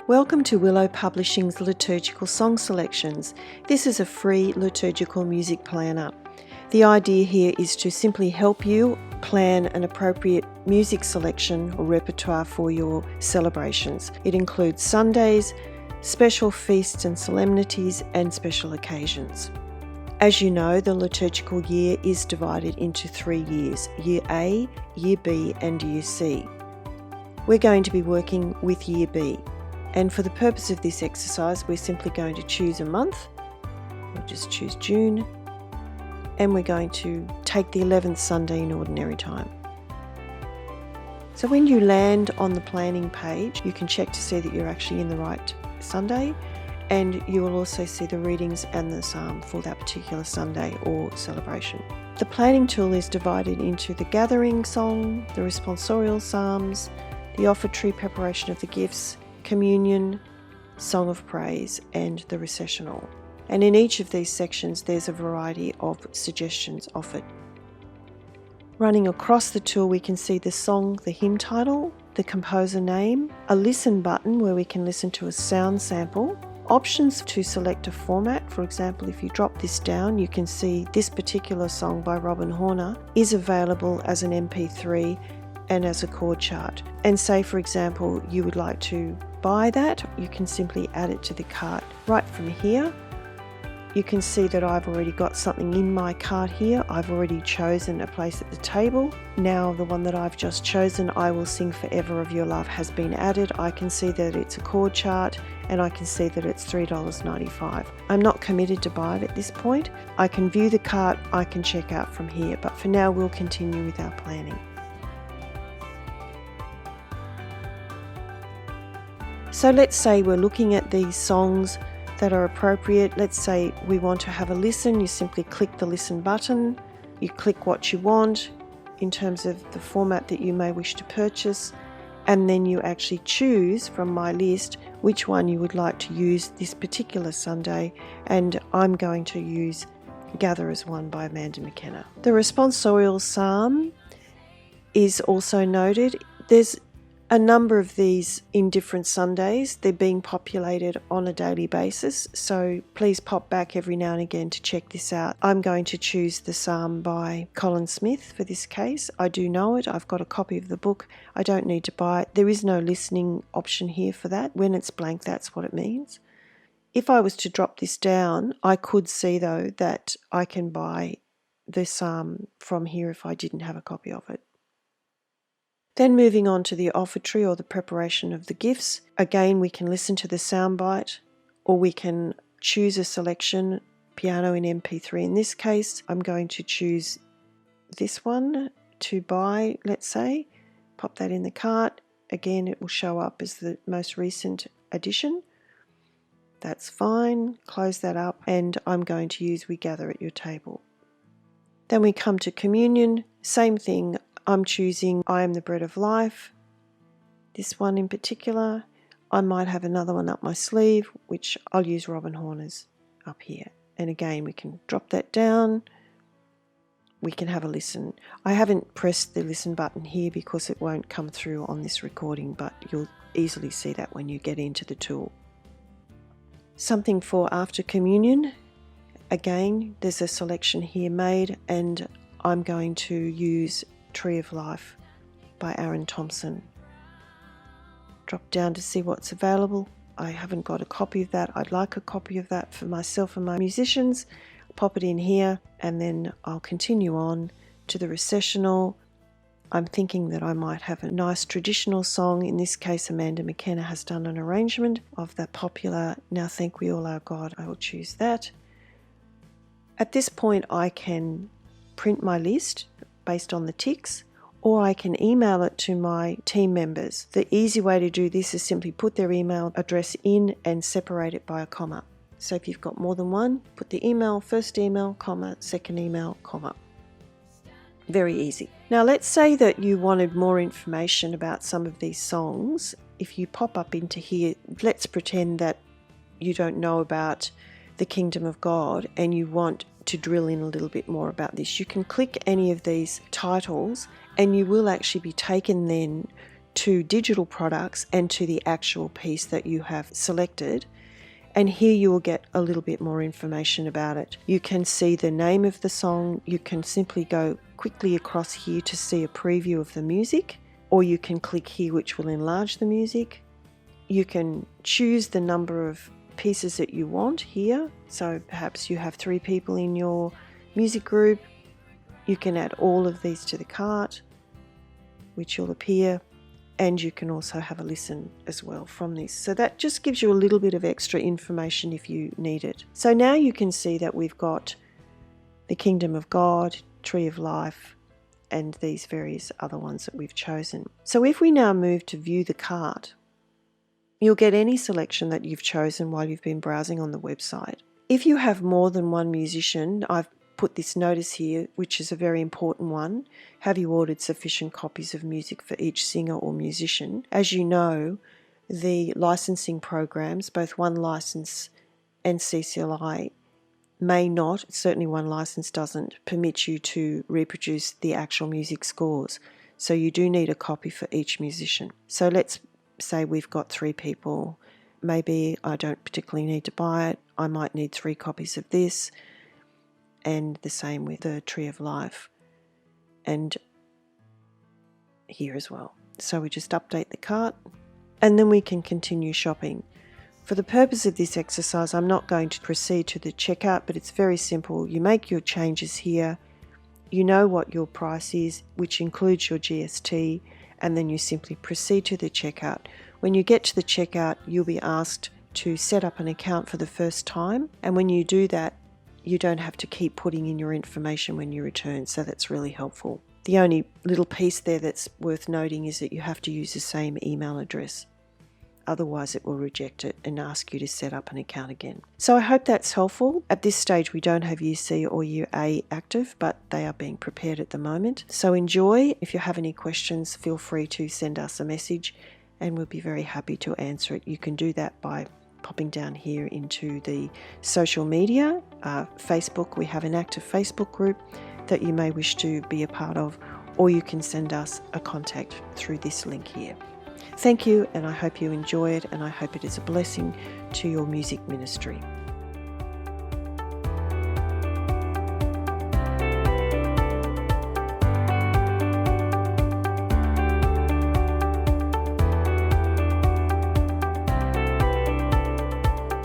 Welcome to Willow Publishing's Liturgical Song Selections. This is a free liturgical music planner. The idea here is to simply help you plan an appropriate music selection or repertoire for your celebrations. It includes Sundays, special feasts and solemnities, and special occasions. As you know, the liturgical year is divided into 3 years: Year A, Year B, and Year C. We're going to be working with Year B. And for the purpose of this exercise, we're simply going to choose a month. We'll just choose June. And we're going to take the 11th Sunday in Ordinary Time. So when you land on the planning page, you can check to see that you're actually in the right Sunday. And you will also see the readings and the psalm for that particular Sunday or celebration. The planning tool is divided into the gathering song, the responsorial psalms, the offertory preparation of the gifts, communion, song of praise, and the recessional. And in each of these sections there's a variety of suggestions offered. Running across the tool we can see the song, the hymn title, the composer name, a listen button where we can listen to a sound sample, options to select a format. For example, if you drop this down, you can see this particular song by Robin Horner is available as an MP3 and as a chord chart. And say, for example, you would like to buy that, you can simply add it to the cart. Right from here, you can see that I've already got something in my cart here. I've already chosen a place at the table. Now the one that I've just chosen, I Will Sing Forever of Your Love, has been added. I can see that it's a chord chart and I can see that it's $3.95. I'm not committed to buy it at this point. I can view the cart, I can check out from here, but for now we'll continue with our planning. So let's say we're looking at these songs that are appropriate. Let's say we want to have a listen. You simply click the listen button. You click what you want in terms of the format that you may wish to purchase, and then you actually choose from my list which one you would like to use this particular Sunday, and I'm going to use Gather as One by Amanda McKenna. The responsorial psalm is also noted. There's a number of these in different Sundays. They're being populated on a daily basis, so please pop back every now and again to check this out. I'm going to choose the psalm by Colin Smith for this case. I do know it. I've got a copy of the book. I don't need to buy it. There is no listening option here for that. When it's blank, that's what it means. If I was to drop this down, I could see though that I can buy the psalm from here if I didn't have a copy of it. Then moving on to the offertory or the preparation of the gifts. Again, we can listen to the soundbite or we can choose a selection, piano in MP3. In this case, I'm going to choose this one to buy, let's say. Pop that in the cart. Again, it will show up as the most recent addition. That's fine. Close that up, and I'm going to use We Gather at Your Table. Then we come to communion. Same thing. I'm choosing I Am the Bread of Life, this one in particular. I might have another one up my sleeve, which I'll use Robin Horner's up here. And again, we can drop that down. We can have a listen. I haven't pressed the listen button here because it won't come through on this recording, but you'll easily see that when you get into the tool. Something for after communion. Again, there's a selection here made, and I'm going to use Tree of Life by Aaron Thompson. Drop down to see what's available. I haven't got a copy of that. I'd like a copy of that for myself and my musicians. Pop it in here, and then I'll continue on to the recessional. I'm thinking that I might have a nice traditional song. In this case, Amanda McKenna has done an arrangement of the popular Now Thank We All Our God. I will choose that. At this point, I can print my list based on the ticks, or I can email it to my team members. The easy way to do this is simply put their email address in and separate it by a comma. So if you've got more than one, put the email, first email, comma, second email, comma. Very easy. Now let's say that you wanted more information about some of these songs. If you pop up into here, let's pretend that you don't know about the Kingdom of God and you want to drill in a little bit more about this. You can click any of these titles and you will actually be taken then to digital products and to the actual piece that you have selected. And here you will get a little bit more information about it. You can see the name of the song. You can simply go quickly across here to see a preview of the music, or you can click here, which will enlarge the music. You can choose the number of pieces that you want here. So perhaps you have 3 people in your music group. You can add all of these to the cart, which will appear. And you can also have a listen as well from this. So that just gives you a little bit of extra information if you need it. So now you can see that we've got the Kingdom of God, Tree of Life, and these various other ones that we've chosen. So if we now move to view the cart, you'll get any selection that you've chosen while you've been browsing on the website. If you have more than one musician, I've put this notice here, which is a very important one. Have you ordered sufficient copies of music for each singer or musician? As you know, the licensing programs, both One License and CCLI, may not, certainly One License doesn't, permit you to reproduce the actual music scores. So you do need a copy for each musician. So let's say we've got 3 people. Maybe I don't particularly need to buy it. I might need 3 copies of this. And the same with the Tree of Life, and here as well. So we just update the cart, and then we can continue shopping. For the purpose of this exercise, I'm not going to proceed to the checkout, but it's very simple. You make your changes here, you know what your price is, which includes your GST, and then you simply proceed to the checkout. When you get to the checkout, you'll be asked to set up an account for the first time, and when you do that, you don't have to keep putting in your information when you return, so that's really helpful. The only little piece there that's worth noting is that you have to use the same email address. Otherwise it will reject it and ask you to set up an account again. So I hope that's helpful. At this stage we don't have Year C or Year A active, but they are being prepared at the moment. So enjoy. If you have any questions, feel free to send us a message and we'll be very happy to answer it. You can do that by popping down here into the social media. Facebook, we have an active Facebook group that you may wish to be a part of, or you can send us a contact through this link here. Thank you, and I hope you enjoy it, and I hope it is a blessing to your music ministry.